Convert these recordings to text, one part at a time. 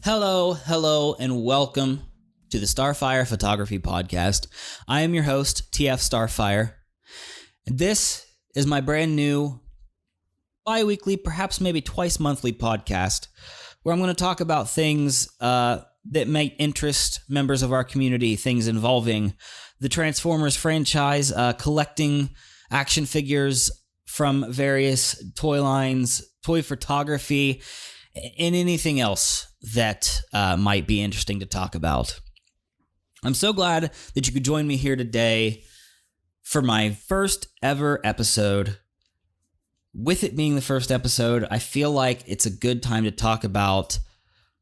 Hello, and welcome to the Starfire Photography Podcast. I am your host, TF Starfire. This is my brand new bi-weekly, perhaps maybe twice monthly podcast where I'm going to talk about things that might interest members of our community, things involving the Transformers franchise, collecting action figures from various toy lines, toy photography, and anything else that might be interesting to talk about. I'm so glad that you could join me here today for my first ever episode. With it being the first episode, I feel like it's a good time to talk about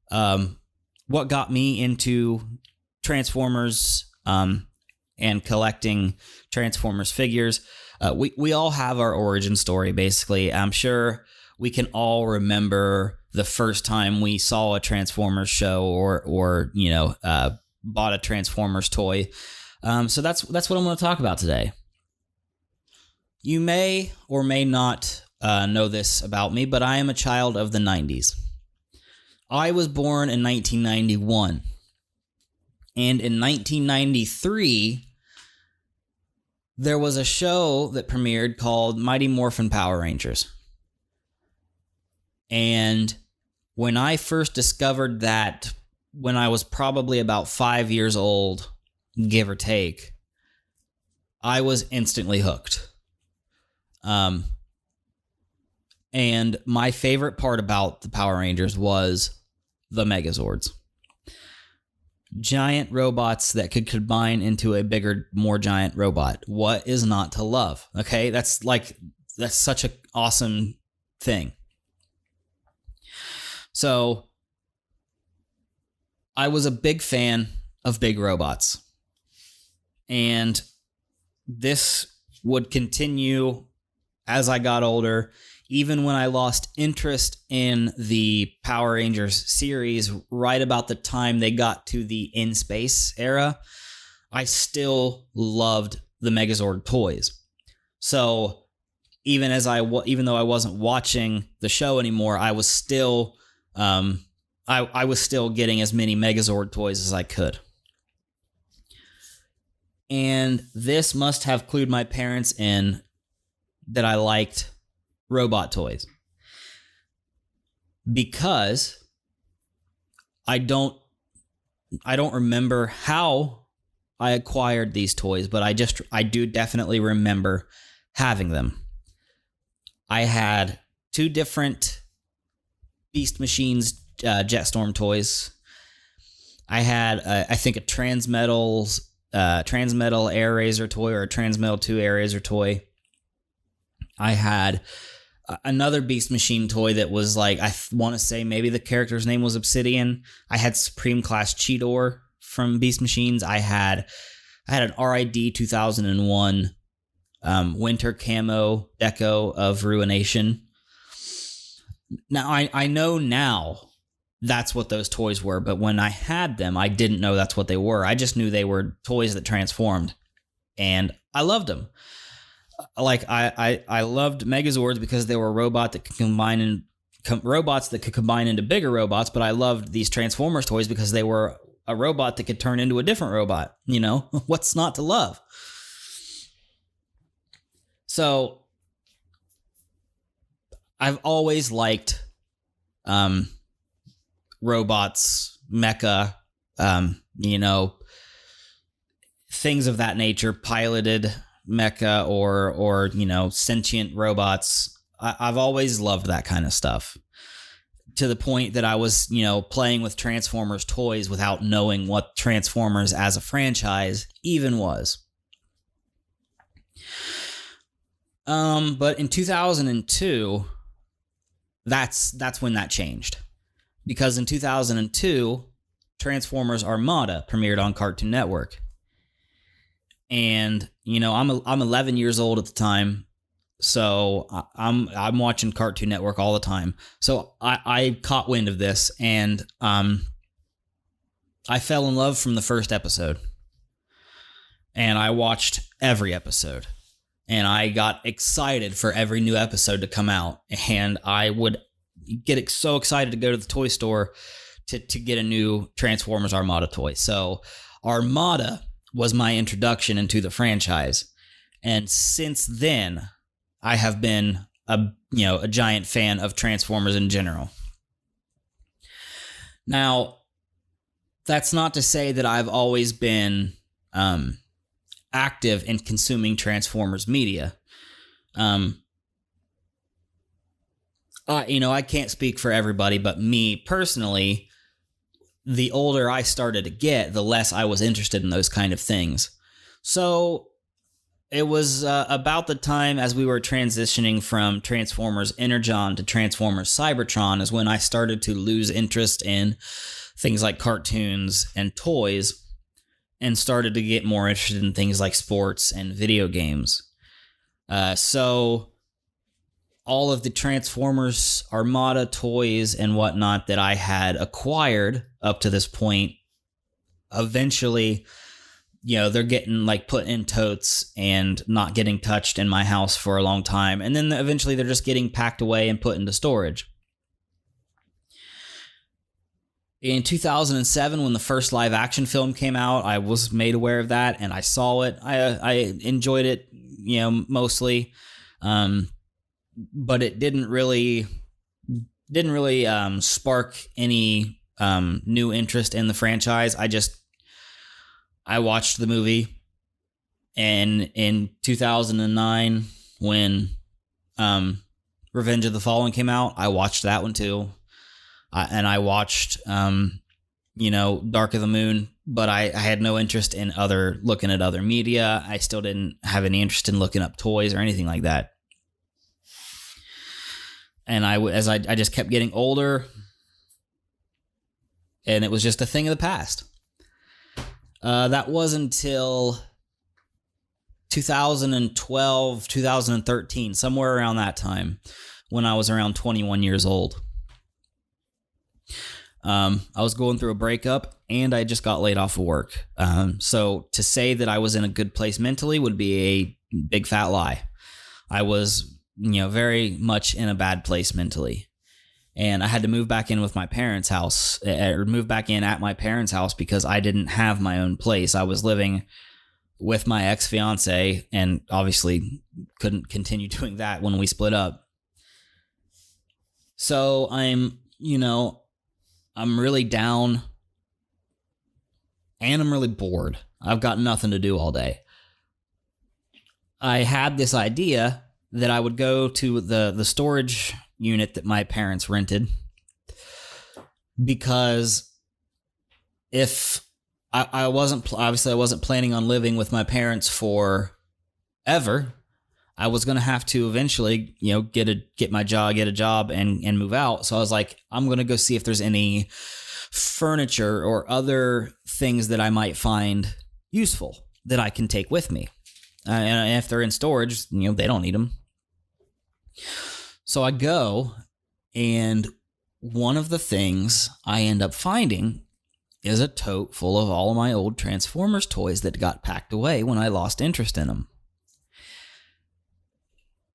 what got me into Transformers and collecting Transformers figures. We all have our origin story, basically. I'm sure we can all remember the first time we saw a Transformers show or bought a Transformers toy. So that's what I'm going to talk about today. You may or may not know this about me, but I am a child of the 90s. I was born in 1991. And in 1993, there was a show that premiered called Mighty Morphin Power Rangers. And when I first discovered that, when I was probably about 5 years old, give or take, I was instantly hooked. And my favorite part about the Power Rangers was the Megazords. Giant robots that could combine into a bigger, more giant robot. What is not to love? Okay, that's such an awesome thing. So, I was a big fan of big robots. And this would continue as I got older, even when I lost interest in the Power Rangers series right about the time they got to the in-space era. I still loved the Megazord toys. So, even though I wasn't watching the show anymore, I was still I was still getting as many Megazord toys as I could. And this must have clued my parents in that I liked robot toys. Because I don't remember how I acquired these toys, but I do definitely remember having them. I had two different Beast Machines Jetstorm toys. I had, I think, a Transmetal Air Razor toy or a Transmetal 2 Air Razor toy. I had another Beast Machine toy that was like, I want to say maybe the character's name was Obsidian. I had Supreme Class Cheetor from Beast Machines. I had an RID 2001 winter camo deco of Ruination. Now, I know now that's what those toys were, but when I had them, I didn't know that's what they were. I just knew they were toys that transformed, and I loved them. Like, I loved Megazords because they were robots that could combine into bigger robots, but I loved these Transformers toys because they were a robot that could turn into a different robot. You know, what's not to love? So, I've always liked robots, mecha, things of that nature, piloted mecha or sentient robots. I've always loved that kind of stuff, to the point that I was, playing with Transformers toys without knowing what Transformers as a franchise even was. But in 2002, that's when that changed. Because in 2002, Transformers Armada premiered on Cartoon Network. And, I'm 11 years old at the time, so I'm watching Cartoon Network all the time. So I caught wind of this, and I fell in love from the first episode. And I watched every episode. And I got excited for every new episode to come out. And I would get so excited to go to the toy store to get a new Transformers Armada toy. So Armada was my introduction into the franchise. And since then, I have been a giant fan of Transformers in general. Now, that's not to say that I've always been active in consuming Transformers media. I can't speak for everybody, but me personally, the older I started to get, the less I was interested in those kind of things. So it was about the time as we were transitioning from Transformers Energon to Transformers Cybertron is when I started to lose interest in things like cartoons and toys and started to get more interested in things like sports and video games. So all of the Transformers Armada toys and whatnot that I had acquired up to this point, eventually, they're getting like put in totes and not getting touched in my house for a long time. And then eventually they're just getting packed away and put into storage. In 2007, when the first live action film came out, I was made aware of that and I saw it. I enjoyed it, mostly. But it didn't really spark any new interest in the franchise. I watched the movie, and in 2009 when Revenge of the Fallen came out, I watched that one too. And I watched Dark of the Moon, but I had no interest in looking at other media. I still didn't have any interest in looking up toys or anything like that. And I just kept getting older, and it was just a thing of the past. That was until 2012, 2013, somewhere around that time, when I was around 21 years old. I was going through a breakup, and I just got laid off of work. So to say that I was in a good place mentally would be a big fat lie. I was very much in a bad place mentally. And I had to move back in with my parents' house, or move back in at my parents' house because I didn't have my own place. I was living with my ex-fiance and obviously couldn't continue doing that when we split up. So I'm really down and I'm really bored. I've got nothing to do all day. I had this idea that I would go to the storage unit that my parents rented, because if I wasn't planning on living with my parents forever, I was going to have to eventually, get a job and move out. So I was like, I'm going to go see if there's any furniture or other things that I might find useful that I can take with me. And if they're in storage, they don't need them. So I go, and one of the things I end up finding is a tote full of all of my old Transformers toys that got packed away when I lost interest in them.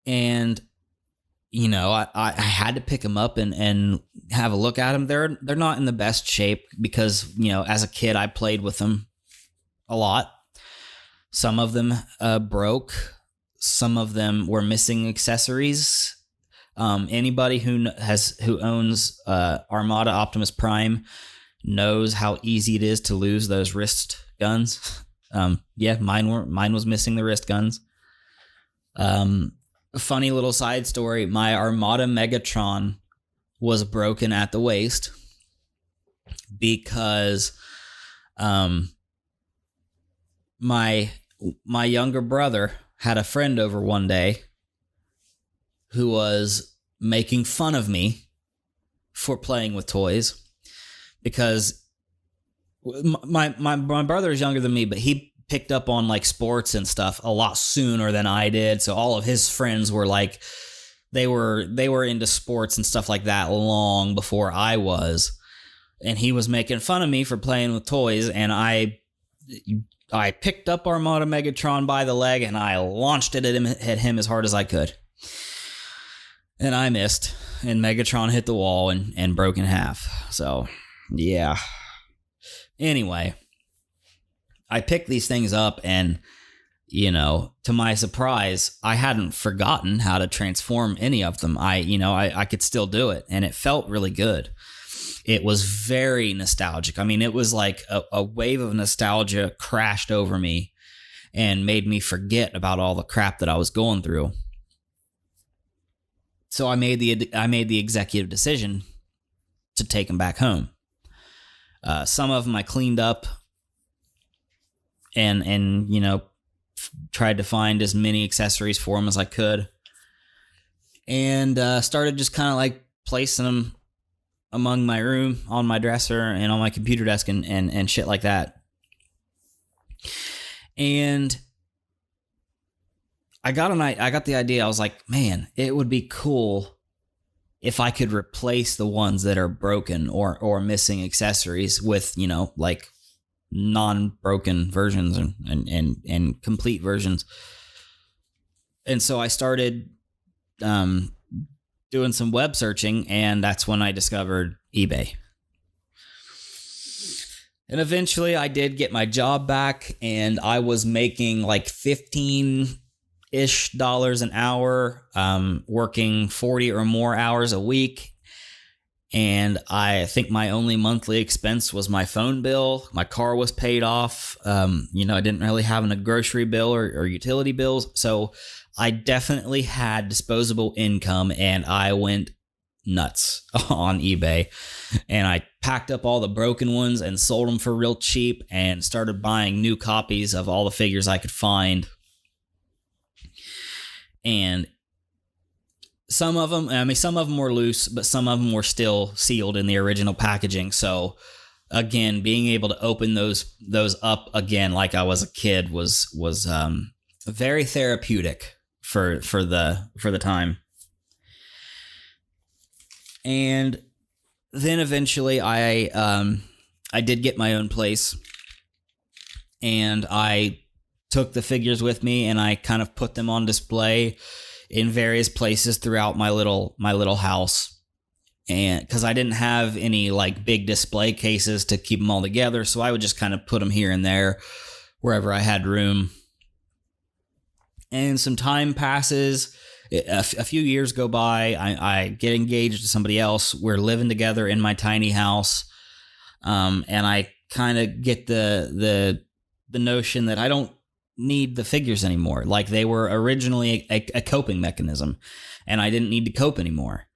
And, I had to pick them up and have a look at them. They're not in the best shape because, as a kid, I played with them a lot. Some of them broke. Some of them were missing accessories. Anybody who owns Armada Optimus Prime knows how easy it is to lose those wrist guns. Mine was missing the wrist guns. Funny little side story: my Armada Megatron was broken at the waist because my younger brother had a friend over one day who was making fun of me for playing with toys, because my brother is younger than me, but he picked up on like sports and stuff a lot sooner than I did. So all of his friends were like, they were into sports and stuff like that long before I was. And he was making fun of me for playing with toys, and I picked up Armada Megatron by the leg and I launched it at him as hard as I could. And I missed, and Megatron hit the wall and broke in half. So Yeah. Anyway, I picked these things up and, to my surprise, I hadn't forgotten how to transform any of them. I could still do it, and it felt really good. It was very nostalgic. I mean, it was like a wave of nostalgia crashed over me and made me forget about all the crap that I was going through. So I made the executive decision to take them back home. Some of them I cleaned up and tried to find as many accessories for them as I could, and started just kind of like placing them among my room, on my dresser, and on my computer desk, and shit like that. And I got the idea. I was like, man, it would be cool if I could replace the ones that are broken or missing accessories with, like non-broken versions and complete versions. And so I started doing some web searching, and that's when I discovered eBay. And eventually I did get my job back, and I was making like $15-ish an hour, working 40 or more hours a week. And I think my only monthly expense was my phone bill. My car was paid off. I didn't really have a grocery bill or utility bills. So I definitely had disposable income, and I went nuts on eBay. And I packed up all the broken ones and sold them for real cheap, and started buying new copies of all the figures I could find. And some of them were loose, but some of them were still sealed in the original packaging. So again, being able to open those up again like I was a kid was very therapeutic for the time. And then eventually I did get my own place, and I took the figures with me, and I kind of put them on display in various places throughout my little house. And because I didn't have any like big display cases to keep them all together, so I would just kind of put them here and there wherever I had room. And some time passes. A few years go by. I get engaged to somebody else. We're living together in my tiny house, and I kind of get the notion that I don't need the figures anymore. Like, they were originally a coping mechanism, and I didn't need to cope anymore.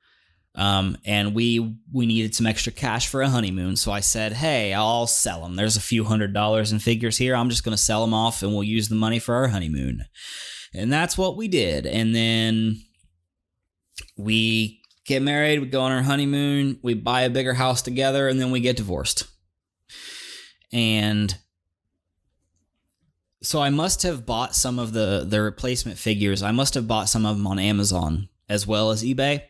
And we needed some extra cash for a honeymoon, so I said, hey, I'll sell them. There's a few $100s in figures here. I'm just going to sell them off, and we'll use the money for our honeymoon. And that's what we did. And then we get married, we go on our honeymoon, we buy a bigger house together, and then we get divorced. And so I must have bought some of the replacement figures. I must have bought some of them on Amazon as well as eBay.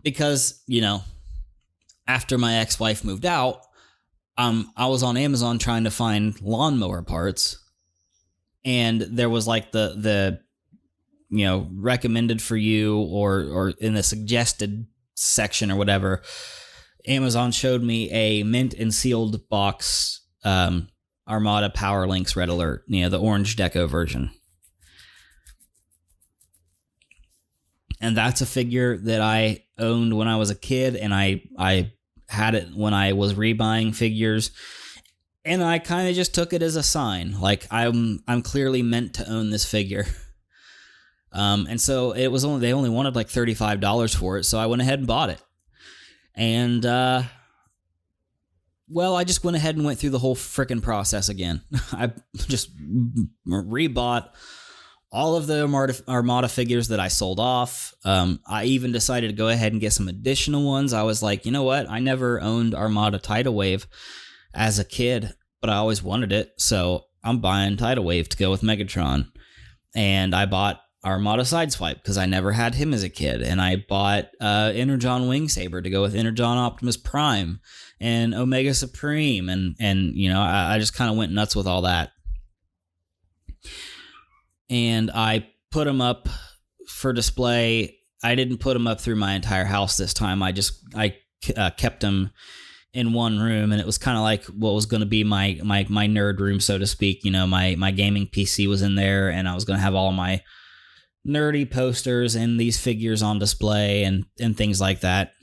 Because, after my ex-wife moved out, I was on Amazon trying to find lawnmower parts. And there was like the recommended for you or in the suggested section or whatever, Amazon showed me a mint and sealed box Armada Power Links Red Alert, the orange deco version. And that's a figure that I owned when I was a kid, and I had it when I was rebuying figures. And I kind of just took it as a sign, like I'm clearly meant to own this figure. And so they only wanted like $35 for it, so I went ahead and bought it. And I just went ahead and went through the whole frickin' process again. I just rebought all of the Armada figures that I sold off. I even decided to go ahead and get some additional ones. I was like, you know what? I never owned Armada Tidal Wave as a kid, but I always wanted it, so I'm buying Tidal Wave to go with Megatron. And I bought Armada Sideswipe because I never had him as a kid, and I bought Energon Wingsaber to go with Energon Optimus Prime and Omega Supreme, and I just kind of went nuts with all that. And I put them up for display. I didn't put them up through my entire house this time. I kept them in one room, and it was kind of like what was going to be my nerd room, so to speak. My gaming PC was in there, and I was going to have all my nerdy posters and these figures on display and things like that.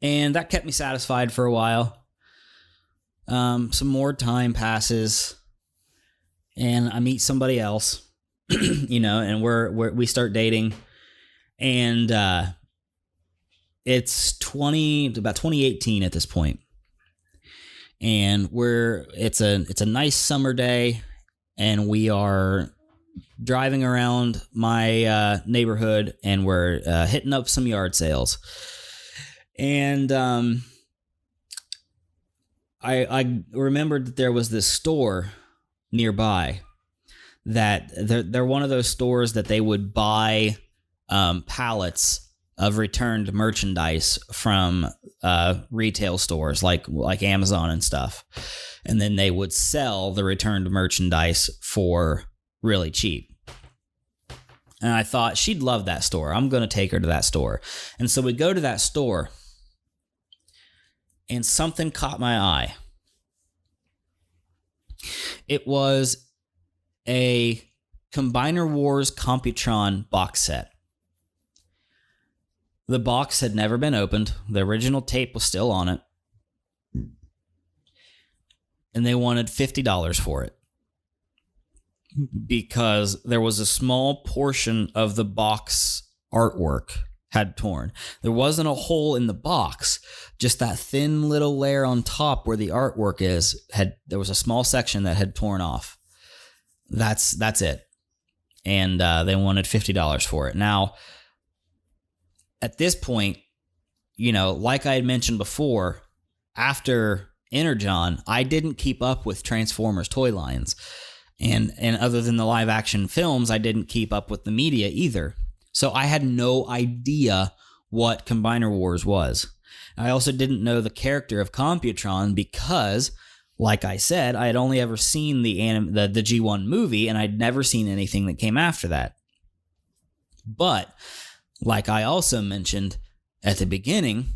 And that kept me satisfied for a while. Some more time passes, and I meet somebody else, and we start dating, and it's about 2018 at this point, and it's a nice summer day, and we are driving around my neighborhood, and we're hitting up some yard sales. And I remembered that there was this store nearby that they're one of those stores that they would buy pallets of returned merchandise from retail stores like Amazon and stuff, and then they would sell the returned merchandise for really cheap. And I thought she'd love that store. I'm going to take her to that store. And so we go to that store, and something caught my eye. It was a Combiner Wars Computron box set. The box had never been opened. The original tape was still on it. And they wanted $50 for it, because there was a small portion of the box artwork had torn. There wasn't a hole in the box, just that thin little layer on top where the artwork is, there was a small section that had torn off. That's it. And they wanted $50 for it. Now, at this point, like I had mentioned before, after Energon, I didn't keep up with Transformers toy lines. And other than the live action films, I didn't keep up with the media either. So I had no idea what Combiner Wars was. I also didn't know the character of Computron because, like I said, I had only ever seen the G1 movie, and I'd never seen anything that came after that. But, like I also mentioned at the beginning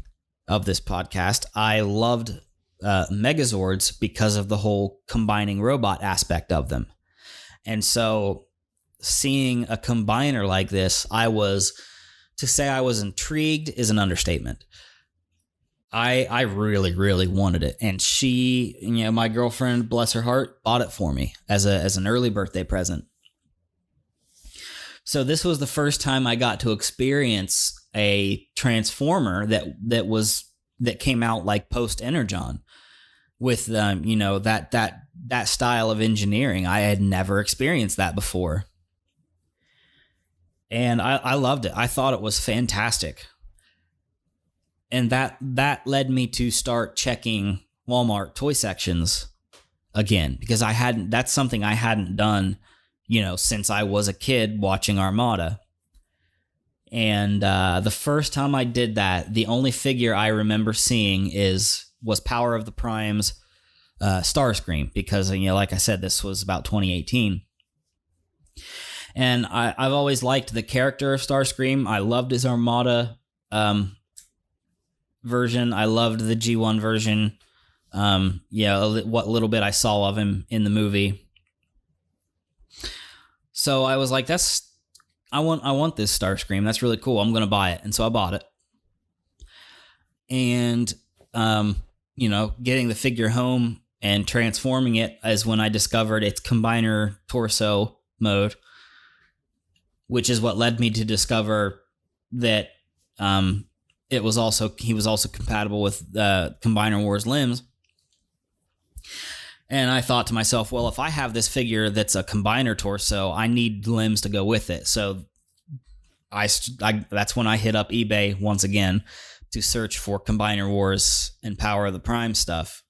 of this podcast, I loved Megazords because of the whole combining robot aspect of them. And so seeing a combiner like this, to say I was intrigued is an understatement. I really, really wanted it. And she, my girlfriend, bless her heart, bought it for me as an early birthday present. So this was the first time I got to experience a Transformer that came out like post Energon with that style of engineering. I had never experienced that before. And I loved it. I thought it was fantastic. And that led me to start checking Walmart toy sections again, because that's something I hadn't done, since I was a kid watching Armada. And the first time I did that, the only figure I remember seeing was Power of the Prime's Starscream, because, like I said, this was about 2018. And I've always liked the character of Starscream. I loved his Armada version. I loved the G1 version. What little bit I saw of him in the movie. So I was like, I want this Starscream. That's really cool. I'm going to buy it. And so I bought it. And, getting the figure home and transforming it is when I discovered its combiner torso mode, which is what led me to discover that he was also compatible with Combiner Wars limbs. And I thought to myself, well, if I have this figure that's a combiner torso, I need limbs to go with it. So that's when I hit up eBay once again to search for Combiner Wars and Power of the Prime stuff.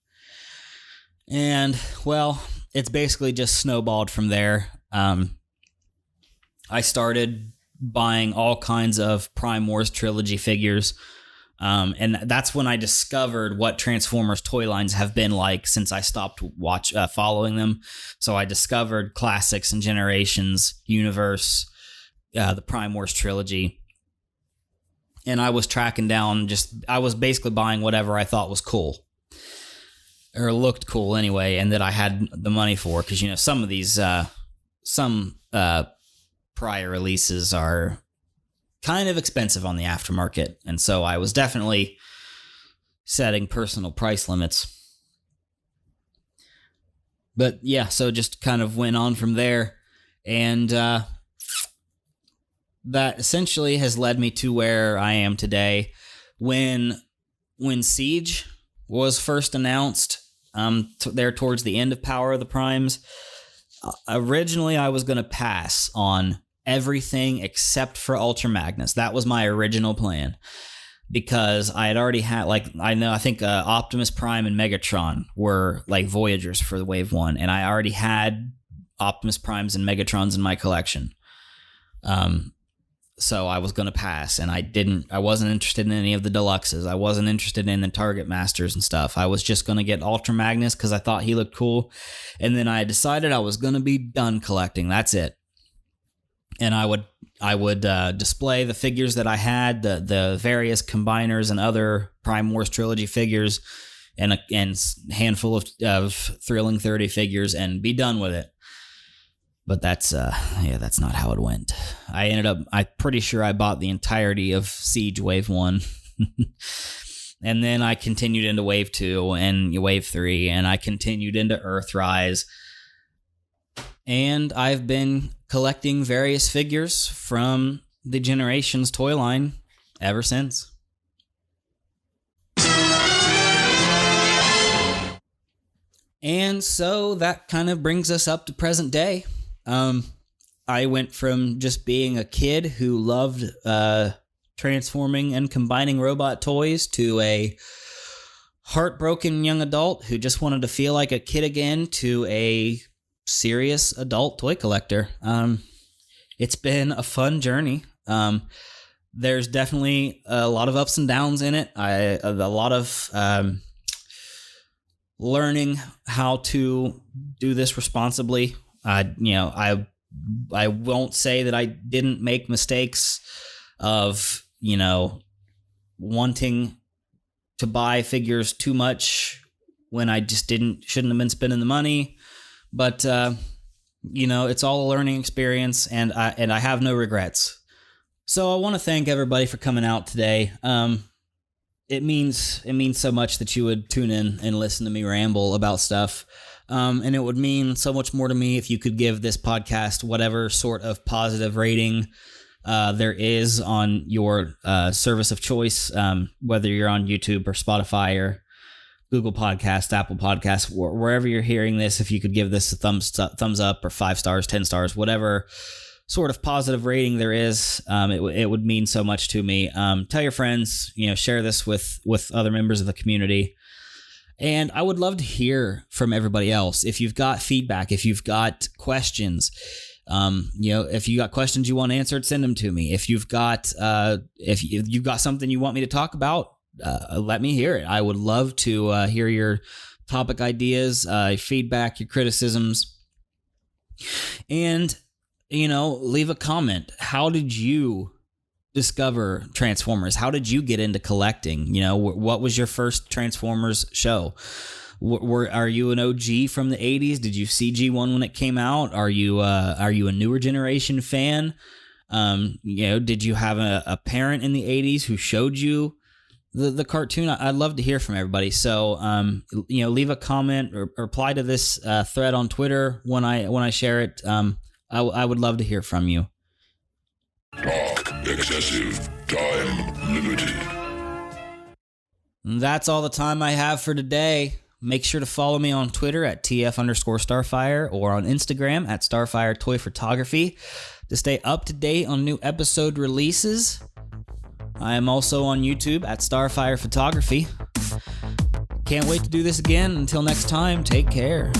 And, well, it's basically just snowballed from there. I started buying all kinds of Prime Wars trilogy figures. And that's when I discovered what Transformers toy lines have been like since I stopped following them. So I discovered Classics and Generations, Universe, the Prime Wars trilogy. and I was tracking down I was basically buying whatever I thought was cool or looked cool anyway, and that I had the money for, because some of these prior releases are kind of expensive on the aftermarket, and so I was definitely setting personal price limits. But yeah, so just kind of went on from there, and that essentially has led me to where I am today. When Siege was first announced, there towards the end of Power of the Primes, originally I was going to pass on everything except for Ultra Magnus. That was my original plan, because I had already had, I think Optimus Prime and Megatron were like Voyagers for the Wave 1, and I already had Optimus Primes and Megatrons in my collection. So I was going to pass, and I wasn't interested in any of the deluxes. I wasn't interested in the Target Masters and stuff. I was just going to get Ultra Magnus because I thought he looked cool. And then I decided I was going to be done collecting. That's it. And I would display the figures that I had, the various combiners and other Prime Wars Trilogy figures, and a handful of Thrilling 30 figures, and be done with it. But that's not how it went. I'm pretty sure I bought the entirety of Siege Wave 1. And then I continued into Wave 2 and Wave 3, and I continued into Earthrise. And I've been collecting various figures from the Generations toy line ever since. And so that kind of brings us up to present day. I went from just being a kid who loved transforming and combining robot toys to a heartbroken young adult who just wanted to feel like a kid again to a serious adult toy collector. It's been a fun journey. There's definitely a lot of ups and downs in it. A lot of learning how to do this responsibly. I won't say that I didn't make mistakes of, wanting to buy figures too much when I just shouldn't have been spending the money. But, it's all a learning experience, and I have no regrets. So I want to thank everybody for coming out today. It means so much that you would tune in and listen to me ramble about stuff. And it would mean so much more to me if you could give this podcast whatever sort of positive rating there is on your service of choice, whether you're on YouTube or Spotify or Google Podcasts, Apple Podcasts, wherever you're hearing this. If you could give this a thumbs up or 5 stars, 10 stars, whatever sort of positive rating there is, it would mean so much to me. Tell your friends, share this with other members of the community. And I would love to hear from everybody else. If you've got feedback, if you've got questions, if you got questions you want answered, send them to me. If you've got if you've got something you want me to talk about, let me hear it. I would love to hear your topic ideas, feedback, your criticisms, and leave a comment. How did you discover Transformers? How did you get into collecting? What was your first Transformers show? Are you an OG from the 80s? Did you see G1 when it came out? Are you a newer generation fan? Did you have a parent in the 80s who showed you the cartoon? I'd love to hear from everybody. So leave a comment or reply to this thread on Twitter when I share it. I would love to hear from you. Talk excessive, time limited. That's all the time I have for today. Make sure to follow me on Twitter at TF_Starfire or on Instagram at Starfire Toy Photography to stay up to date on new episode releases. I am also on YouTube at Starfire Photography. Can't wait to do this again. Until next time, take care.